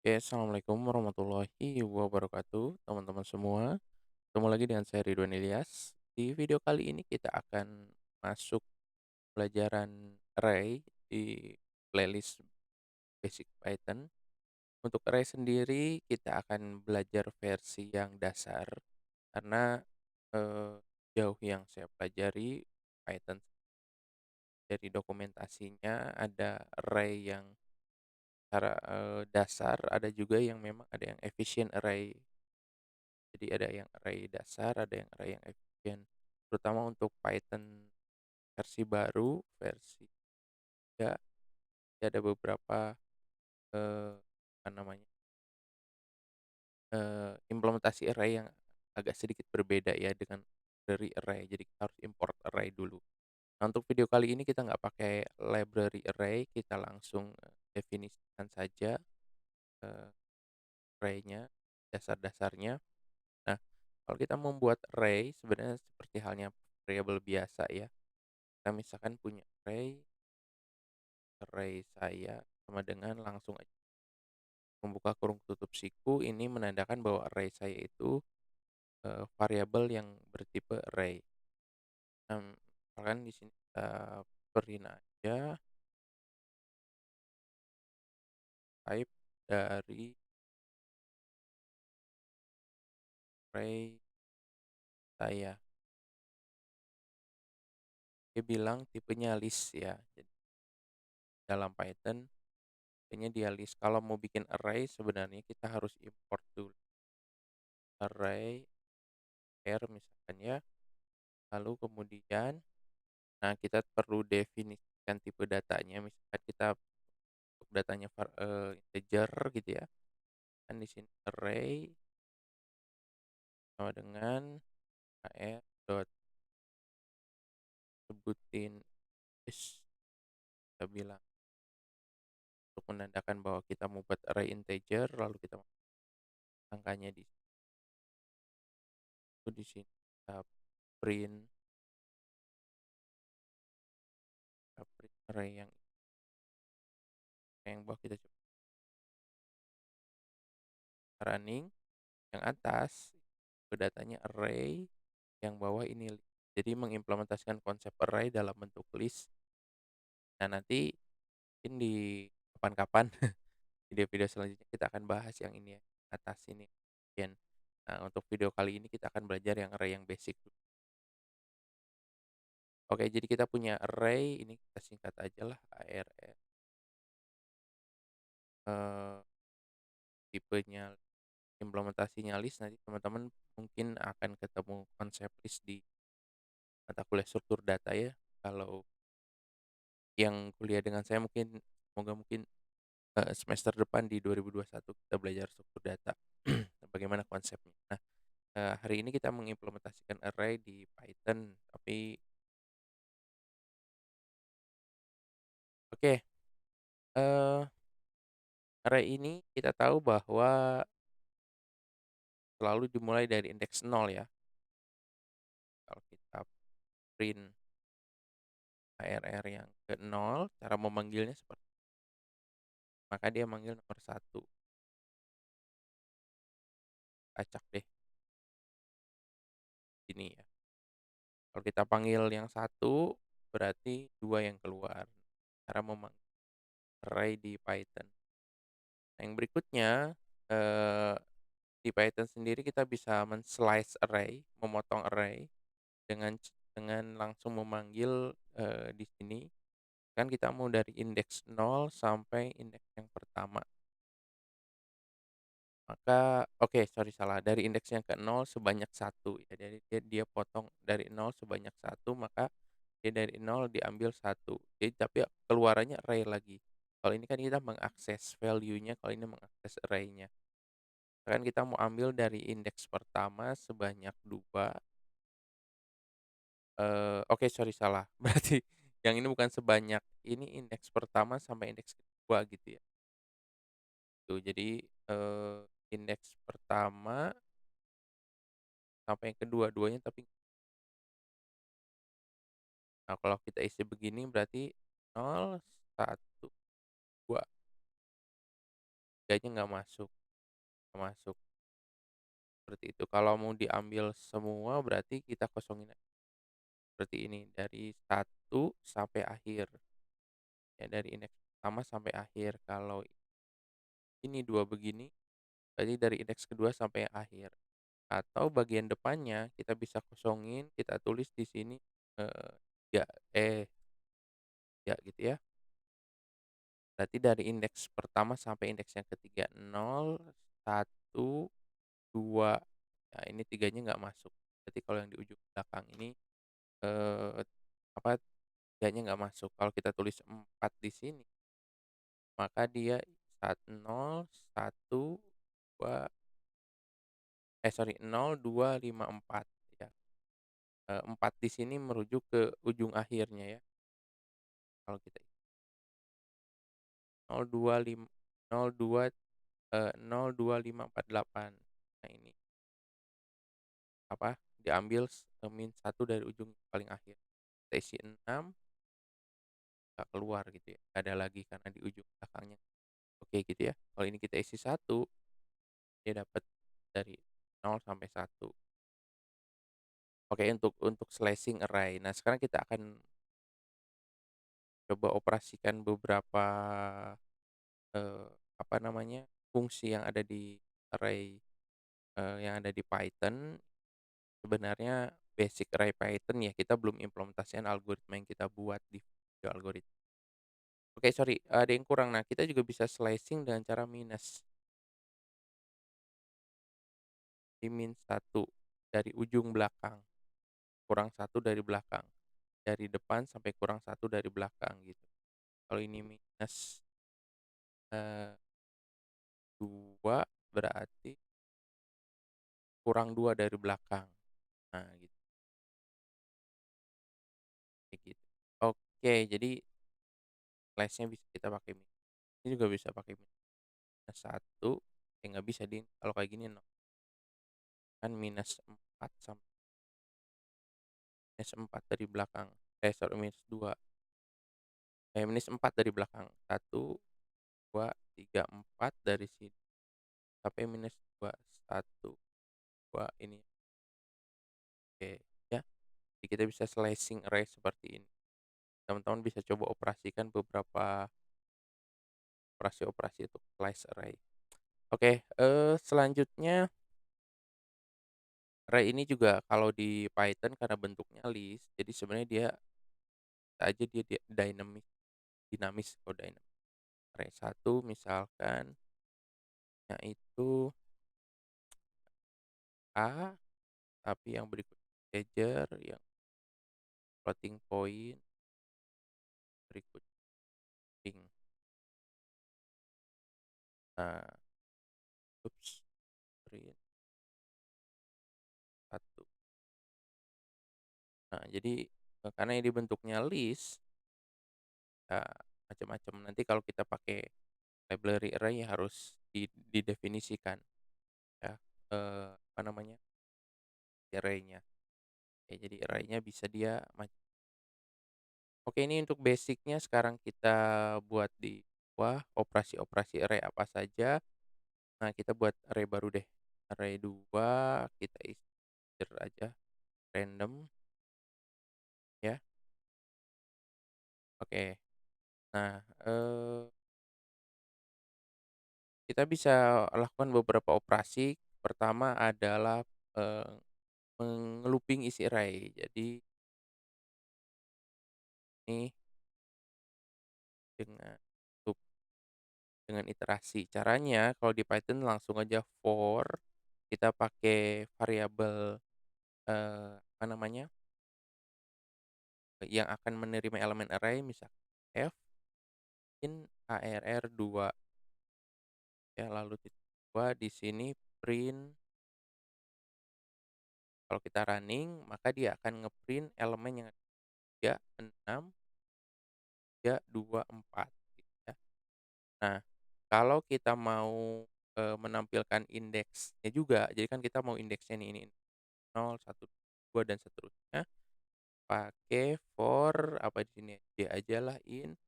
Oke, assalamualaikum warahmatullahi wabarakatuh, teman-teman semua. Ketemu lagi dengan saya Ridwan Ilyas. Di video kali ini kita akan masuk pelajaran array di playlist Basic Python. Untuk array sendiri kita akan belajar versi yang dasar karena eh, jauh yang saya pelajari Python dari dokumentasinya ada array yang secara dasar, ada juga yang memang ada yang efficient array. Jadi ada yang array dasar, ada yang array yang efisien. Terutama untuk Python versi baru, versi 3, ada beberapa, apa namanya, implementasi array yang agak sedikit berbeda ya dengan dari array. Jadi kita harus import array dulu. Nah, untuk video kali ini kita nggak pakai library array, kita langsung, definisikan saja, eee, array-nya, dasar-dasarnya. Nah, kalau kita membuat array sebenarnya seperti halnya variabel biasa ya. Kita misalkan punya array saya sama dengan langsung aja membuka kurung tutup siku, ini menandakan bahwa array saya itu variabel yang bertipe array. Misalkan di sini kita print aja type dari array saya. Dia bilang tipenya list ya. Jadi dalam Python tipenya dia list. Kalau mau bikin array sebenarnya kita harus import dulu array r misalkan ya. Lalu kemudian, nah, kita perlu definisikan tipe datanya, misalkan kita untuk datanya integer gitu ya, kan di sini array sama dengan dot sebutin is, kita bilang untuk menandakan bahwa kita mau buat array integer, lalu kita angkanya di sini kita print, array yang bawah kita coba running, yang atas itu datanya array, yang bawah ini list. Jadi mengimplementasikan konsep array dalam bentuk list. Nah, nanti mungkin di kapan-kapan video-video selanjutnya kita akan bahas yang ini ya, atas ini. Dan nah, untuk video kali ini kita akan belajar yang array yang basic dulu. Oke, jadi kita punya array, ini kita singkat aja lah array, eh, tipenya implementasinya list. Nanti teman-teman mungkin akan ketemu konsep list di mata kuliah struktur data ya. Kalau yang kuliah dengan saya mungkin semoga mungkin semester depan di 2021 kita belajar struktur data. Bagaimana konsepnya. Nah, hari ini kita mengimplementasikan array di Python, tapi oke, eee, array ini kita tahu bahwa selalu dimulai dari indeks 0 ya. Kalau kita print arr yang ke 0, cara memanggilnya seperti maka dia manggil nomor 1. Acak deh, ini ya. Kalau kita panggil yang 1, berarti 2 yang keluar. Cara memanggil array di Python. Nah, yang berikutnya, eee, di Python sendiri kita bisa men-slice array, memotong array dengan langsung memanggil, di sini kan kita mau dari indeks 0 sampai indeks yang pertama. Maka oke, sorry salah, dari indeks yang ke 0 sebanyak 1 ya. Jadi dia potong dari 0 sebanyak 1, maka dia dari 0 diambil 1. Jadi tapi keluarannya array lagi. Kalau ini kan kita mengakses value-nya, kalau ini mengakses array-nya. Kan kita mau ambil dari indeks pertama sebanyak 2. Oke, sorry salah. Berarti yang ini bukan sebanyak, ini indeks pertama sampai indeks kedua gitu ya. Tuh jadi, indeks pertama sampai yang kedua, duanya tapi nah, kalau kita isi begini berarti 0, 1, 2. 3-nya nggak masuk, seperti itu. Kalau mau diambil semua berarti kita kosongin aja, seperti ini, dari satu sampai akhir, ya dari indeks pertama sampai akhir. Kalau ini 2 begini, berarti dari indeks kedua sampai akhir. Atau bagian depannya kita bisa kosongin, kita tulis di sini, ya, ya gitu ya. Berarti dari indeks pertama sampai indeks yang ketiga, 0, 1, 2, ya ini tiganya nggak masuk. Berarti kalau yang di ujung belakang ini, eee, apa, tiganya nggak masuk. Kalau kita tulis 4 di sini, maka dia 0, 1, 2, sorry, 0, 2, 5, 4 ya. 4 di sini merujuk ke ujung akhirnya ya, kalau kita 025 02, 02548. Nah ini, apa, diambil min 1 dari ujung paling akhir. Kita isi 6, nggak keluar gitu ya, nggak ada lagi karena di ujung belakangnya. Oke gitu ya. Kalau ini kita isi 1, dia dapat dari 0 sampai 1. Oke, untuk slashing array. Nah, sekarang kita akan coba operasikan beberapa, eee, apa namanya, fungsi yang ada di array, yang ada di Python. Sebenarnya basic array Python ya, kita belum implementasikan algoritma yang kita buat di video algoritma. Oke, sorry, ada yang kurang. Nah, kita juga bisa slicing dengan cara minus, di -1 dari ujung belakang, kurang 1 dari belakang, dari depan sampai kurang 1 dari belakang gitu. Kalau ini minus, eee, 2 berarti kurang 2 dari belakang. Nah gitu, kayak gitu. Oke, jadi slash-nya bisa kita pakai ini juga bisa pakai minus 1, nggak bisa kalau kayak gini kan -4 sampai -4 dari belakang, sorry, -2, -4 dari belakang, 1, 2, 3, 4 dari sini sampai -2, 1, 2 ini, oke ya. Jadi kita bisa slashing array seperti ini. Teman-teman bisa coba operasikan beberapa operasi-operasi untuk slice array. Oke, selanjutnya array ini juga kalau di Python karena bentuknya list, jadi sebenarnya dia bisa aja dia dinamis, kalau dinamis. Array 1 misalkan, itu A, tapi yang berikut integer, yang floating point, berikut string. Nah, oops, print 1. Nah, jadi, karena ini bentuknya list, ya macam-macam. Nanti kalau kita pakai library array ya harus didefinisikan ya, apa namanya, array-nya. Ya jadi array-nya bisa dia oke, ini untuk basic-nya sekarang kita buat di bawah operasi-operasi array apa saja. Nah, kita buat array baru deh. Array 2 kita isi integer aja, random ya. Oke. Nah, kita bisa lakukan beberapa operasi. Pertama adalah, eee, looping isi array. Jadi ini dengan loop, dengan iterasi. Caranya kalau di Python langsung aja for, kita pakai variabel, apa namanya, yang akan menerima elemen array, misal f in arr2 ya, lalu titik 2 di sini print. Kalau kita running maka dia akan ngeprint elemen yang 3, 6, 3, 2, 4 gitu ya. Nah, kalau kita mau, menampilkan indeksnya juga, jadi kan kita mau indeksnya nih, ini 0, 1, 2 dan seterusnya, pakai for apa di sini, D ajalah in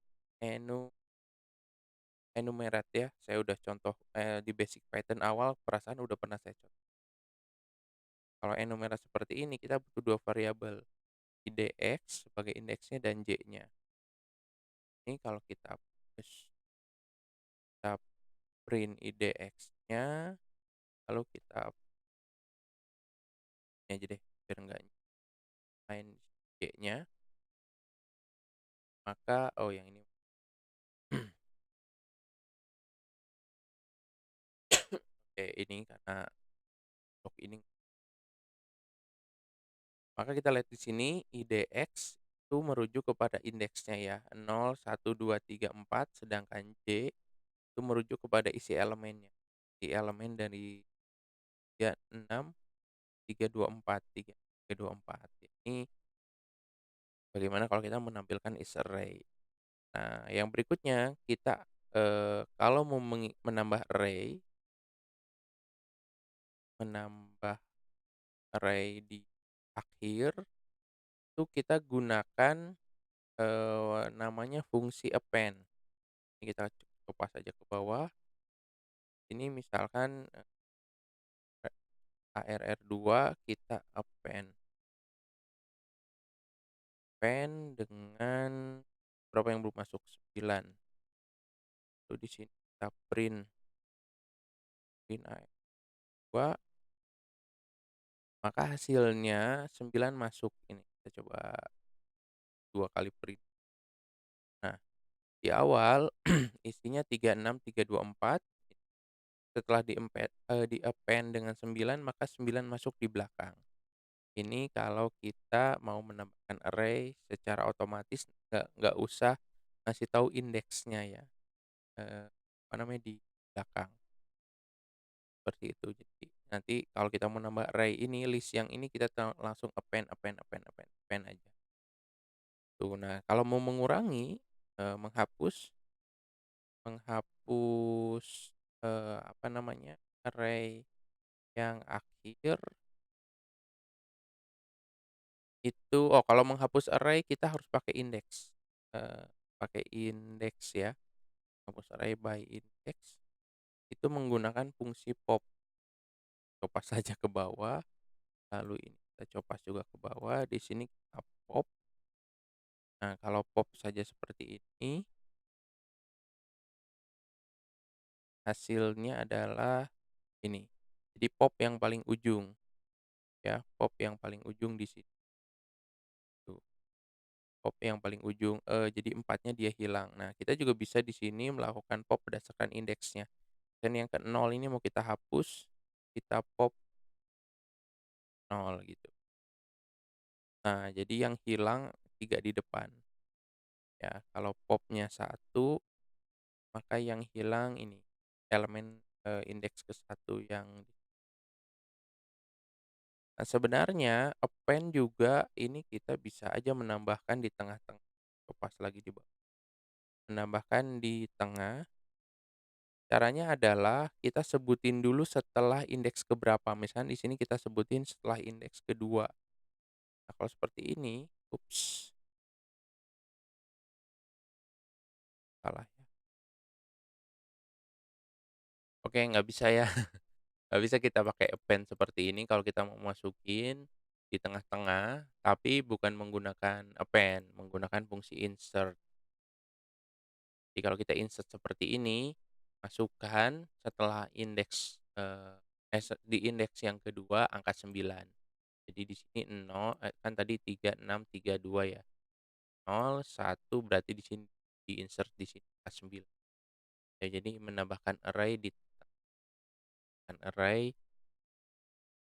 enumerate ya, saya udah contoh, di basic Python awal perasaan udah pernah saya contoh. Kalau enumerate seperti ini kita butuh 2 variabel, id x sebagai indeksnya dan j-nya. Ini kalau kita print id x-nya, lalu kita ini aja deh biar enggak main j-nya, maka oh yang ini. Oke, ini karena blok ini. Maka kita lihat di sini IDX itu merujuk kepada indeksnya ya, 0, 1, 2, 3, 4, sedangkan J itu merujuk kepada isi elemennya. Isi elemen dari 3, 6, 3, 2, 4, 3, 3, 2, 4. Ini bagaimana kalau kita menampilkan is array. Nah, yang berikutnya kita kalau mau menambah array, menambah array di akhir itu kita gunakan namanya fungsi append. Ini kita kopas aja ke bawah. Ini misalkan, ARR2 kita append dengan berapa yang belum masuk, 9. Lalu di sini kita print ARR2, maka hasilnya 9 masuk. Ini kita coba 2 kali print. Nah, di awal isinya 36, 324. Setelah di-append dengan 9, maka 9 masuk di belakang. Ini kalau kita mau menambahkan array secara otomatis nggak usah ngasih tahu indeksnya ya, apa namanya, di belakang, seperti itu. Jadi nanti kalau kita mau nambah array ini, list yang ini kita langsung append append append append append aja. Tuh, nah kalau mau mengurangi, menghapus menghapus, apa namanya, array yang akhir itu kalau menghapus array kita harus pakai indeks, pakai indeks ya. Hapus array by index itu menggunakan fungsi pop. Copas saja ke bawah, lalu ini kita copas juga ke bawah, di sini kita pop. Nah, kalau pop saja seperti ini, hasilnya adalah ini. Jadi pop yang paling ujung ya, pop yang paling ujung di situ. Pop yang paling ujung, jadi empatnya dia hilang. Nah, kita juga bisa di sini melakukan pop berdasarkan indeksnya. Dan yang ke 0 ini mau kita hapus, kita pop 0 gitu. Nah, jadi yang hilang 3 di depan. Ya, kalau popnya 1, maka yang hilang ini elemen, indeks ke 1 yang nah, sebenarnya append juga ini kita bisa aja menambahkan di tengah-tengah. Pas lagi di bawah. Menambahkan di tengah, caranya adalah kita sebutin dulu setelah indeks ke berapa. Misalkan di sini kita sebutin setelah indeks kedua. Nah, kalau seperti ini, ups, salah ya. Oke, nggak bisa ya. Nggak bisa kita pakai append seperti ini kalau kita mau masukin di tengah-tengah, tapi bukan menggunakan append, menggunakan fungsi insert. Jadi kalau kita insert seperti ini, masukkan setelah indeks, di indeks yang kedua angka 9. Jadi di sini 0, kan tadi 3, 6, 3, 2 ya. 0, 1 berarti di sini di-insert di sini angka 9. Ya, jadi menambahkan array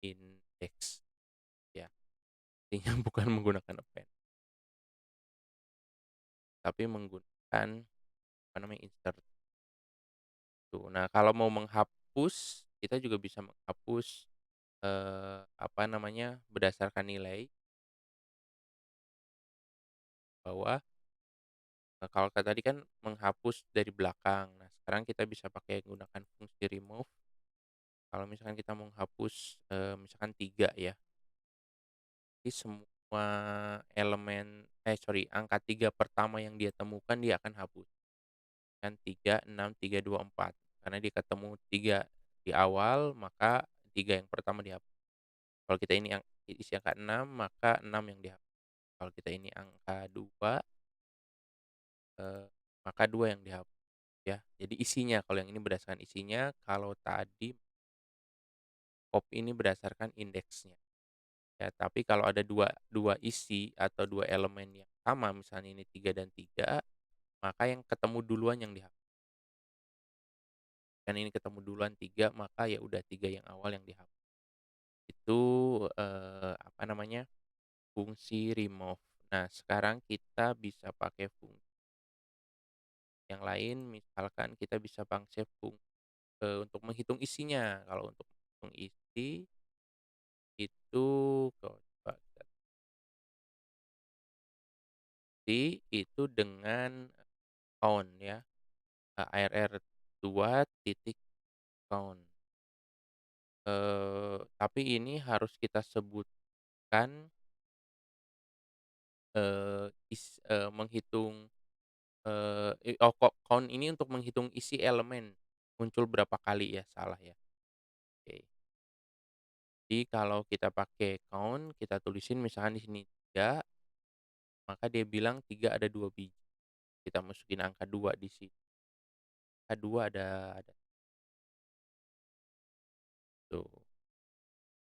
index ya. Artinya bukan menggunakan append, tapi menggunakan apa namanya, insert tuh. Nah, kalau mau menghapus, kita juga bisa menghapus, apa namanya, berdasarkan nilai bawah. Kalau tadi kan menghapus dari belakang. Nah, sekarang kita bisa pakai gunakan fungsi remove. Kalau misalkan kita mau menghapus, misalkan 3 ya, jadi semua angka 3 pertama yang dia temukan dia akan hapus. kan 3 6 3 2 4 karena dia ketemu 3 di awal, maka 3 yang pertama dihapus. Kalau kita ini isi angka 6, maka 6 yang dihapus. Kalau kita ini angka 2, eee, maka 2 yang dihapus ya. Jadi isinya, kalau yang ini berdasarkan isinya, kalau tadi pop ini berdasarkan indeksnya. Ya, tapi kalau ada dua dua isi atau 2 elemen yang sama, misalnya ini 3 dan 3, maka yang ketemu duluan yang dihapus. Kan ini ketemu duluan 3, maka ya udah 3 yang awal yang dihapus. Itu, apa namanya, fungsi remove. Nah, sekarang kita bisa pakai fungsi yang lain, misalkan kita bisa pakai untuk menghitung isinya. Kalau untuk menghitung isi, itu coba kita itu dengan count ya, arr 2 count. Tapi ini harus kita sebutkan, menghitung, count ini untuk menghitung isi elemen, muncul berapa kali ya, salah ya. Oke. Jadi kalau kita pakai count, kita tulisin misalkan di sini 3, maka dia bilang 3 ada 2 biji. Kita masukin angka 2 di sini. Angka 2 ada tuh.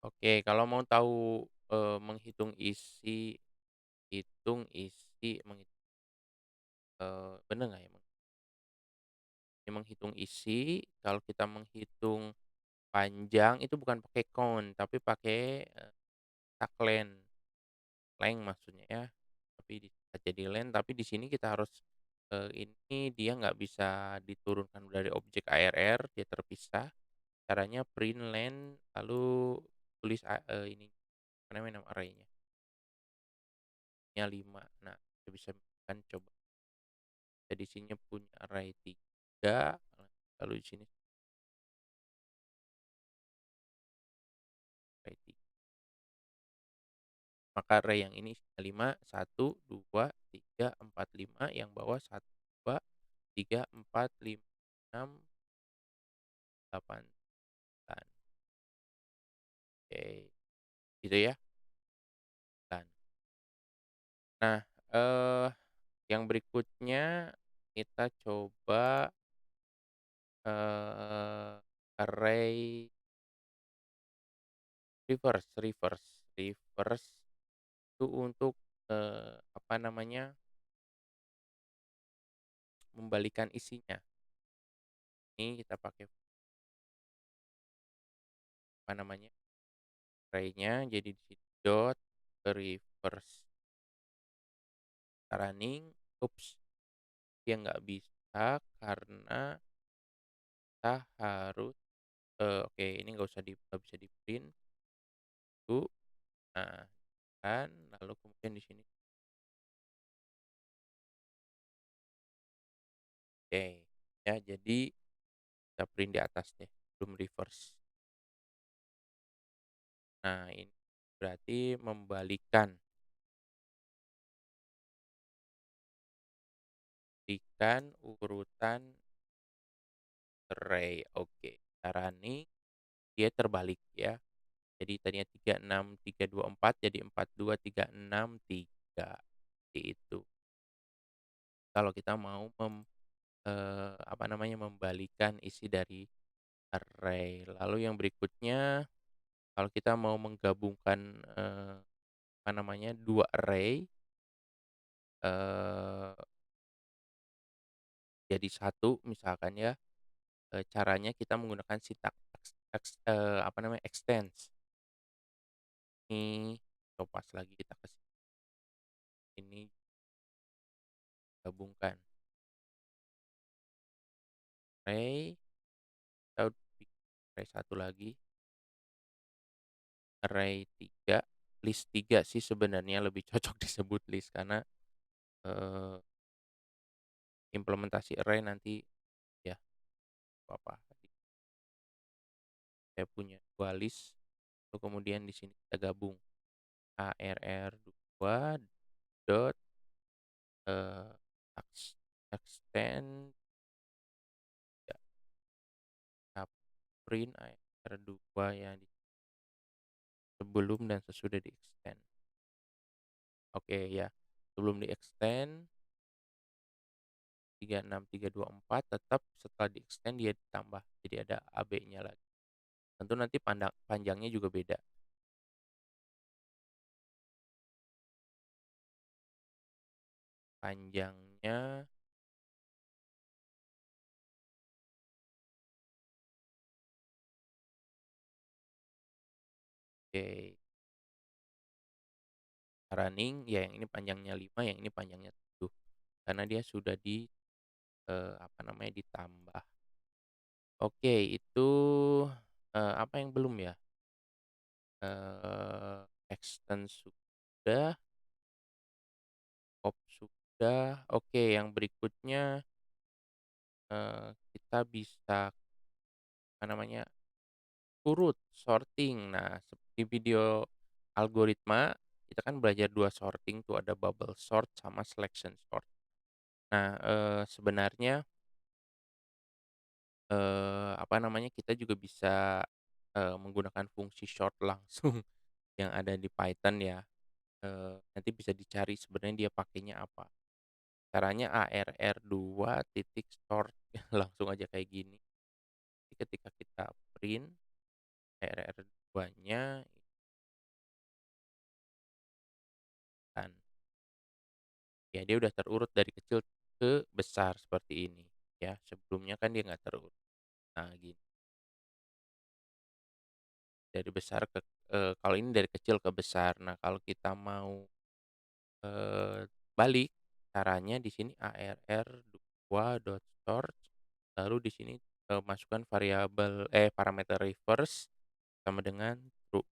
Oke, kalau mau tahu, menghitung isi, hitung isi, bener nggak ya? Menghitung isi, kalau kita menghitung panjang itu bukan pakai count, tapi pakai, tak length maksudnya ya, tapi jadi length, tapi di sini kita harus, ini dia nggak bisa diturunkan dari objek ARR, dia terpisah. Caranya print length lalu tulis ini, apa namanya, nama array-nya, nya 5. Nah, kita bisa kan coba kita di sini punya array 3, lalu di sini array 3. Maka array yang ini isinya 5, 1, 2, 3, 4, 5, yang bawah 1, 2, 3, 4, 5, 6, 8, 9. Oke, gitu ya, 9. Nah, eee, yang berikutnya kita coba, array reverse itu untuk, apa namanya, membalikan isinya. Ini kita pakai, apa namanya, array-nya jadi di sini dot reverse running, dia nggak bisa karena kita harus, oke, ini nggak bisa di-print dulu. Nah, kan lalu kemudian di sini oke, ya jadi kita print di atas deh, belum reverse. Nah, ini berarti membalikan urutan array. Oke, cara ini dia terbalik ya. Jadi tadinya 3 6 3 2 4 jadi 4 2 3 6 3, seperti itu. Kalau kita mau apa namanya, membalikan isi dari array. Lalu yang berikutnya, kalau kita mau menggabungkan, apa namanya, 2 array, eee, jadi satu misalkan ya, caranya kita menggunakan apa namanya, extends. Ini copas lagi kita ke sini, gabungkan array, kita bikin array satu lagi, array 3, list 3 sih sebenarnya lebih cocok disebut list karena, eee, implementasi array nanti ya apa-apa. Saya punya 2 list, lalu kemudian di sini kita gabung arr 2 dot, eee, extend print AR2 yang sebelum dan sesudah di-extend. Oke ya, sebelum di-extend 36324 tetap setelah di-extend dia ditambah, jadi ada AB-nya lagi. Tentu nanti panjangnya juga beda. Panjangnya oke, running ya yang ini panjangnya 5, yang ini panjangnya 7 karena dia sudah apa namanya, ditambah. Oke, itu, apa yang belum ya? Extend sudah, pop sudah. Oke, yang berikutnya, kita bisa, apa namanya, urut, sorting. Nah, di video algoritma, kita kan belajar 2 sorting tuh, ada bubble sort sama selection sort. Nah, sebenarnya, apa namanya, kita juga bisa, menggunakan fungsi sort langsung yang ada di Python ya. Nanti bisa dicari sebenarnya dia pakainya apa. Caranya arr2 titik sort langsung aja kayak gini. Jadi ketika kita print arr2-nya kan, ya dia udah terurut dari kecil ke besar seperti ini ya. Sebelumnya kan dia nggak terurut. Nah gini, dari besar ke kalau ini dari kecil ke besar. Nah kalau kita mau, balik, caranya di sini arr2.sort, lalu di sini, masukkan parameter reverse sama dengan true.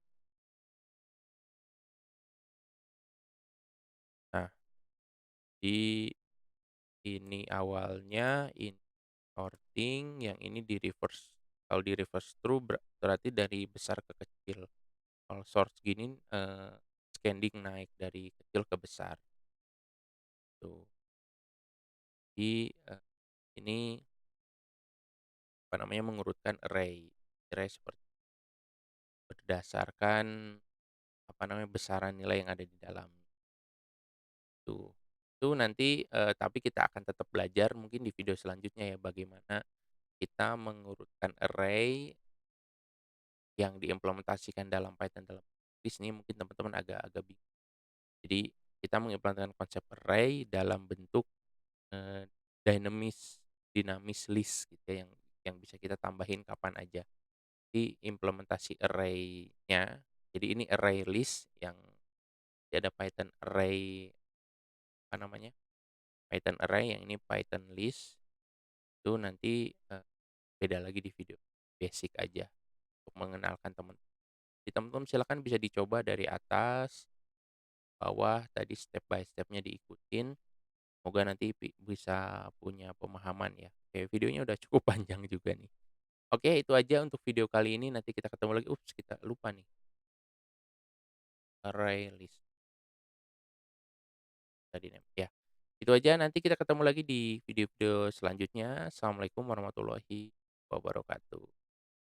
Nah, di ini awalnya, ini sorting, yang ini di reverse. Kalau di reverse true berarti dari besar ke kecil. Kalau sort gini, scanning naik dari kecil ke besar, tuh. Ini, apa namanya, mengurutkan array. Array seperti berdasarkan, apa namanya, besaran nilai yang ada di dalam, tuh. Itu nanti, tapi kita akan tetap belajar mungkin di video selanjutnya ya, bagaimana kita mengurutkan array yang diimplementasikan dalam Python dalam di sini mungkin teman-teman agak-agak bingung. Jadi kita mengimplementasikan konsep array dalam bentuk, eee, dinamis list gitu ya, yang bisa kita tambahin kapan aja. Di implementasi array-nya, jadi ini array list yang ada Python array, apa namanya, Python array, yang ini Python list, itu nanti, beda lagi di video basic aja untuk mengenalkan jadi teman-teman silakan bisa dicoba dari atas, bawah, tadi step by step-nya diikutin, semoga nanti bisa punya pemahaman ya. Oke, videonya udah cukup panjang juga nih. Oke, itu aja untuk video kali ini, nanti kita ketemu lagi. Ups, kita lupa nih, array list tadi ya. Itu aja, nanti kita ketemu lagi di video-video selanjutnya. Assalamualaikum warahmatullahi wabarakatuh.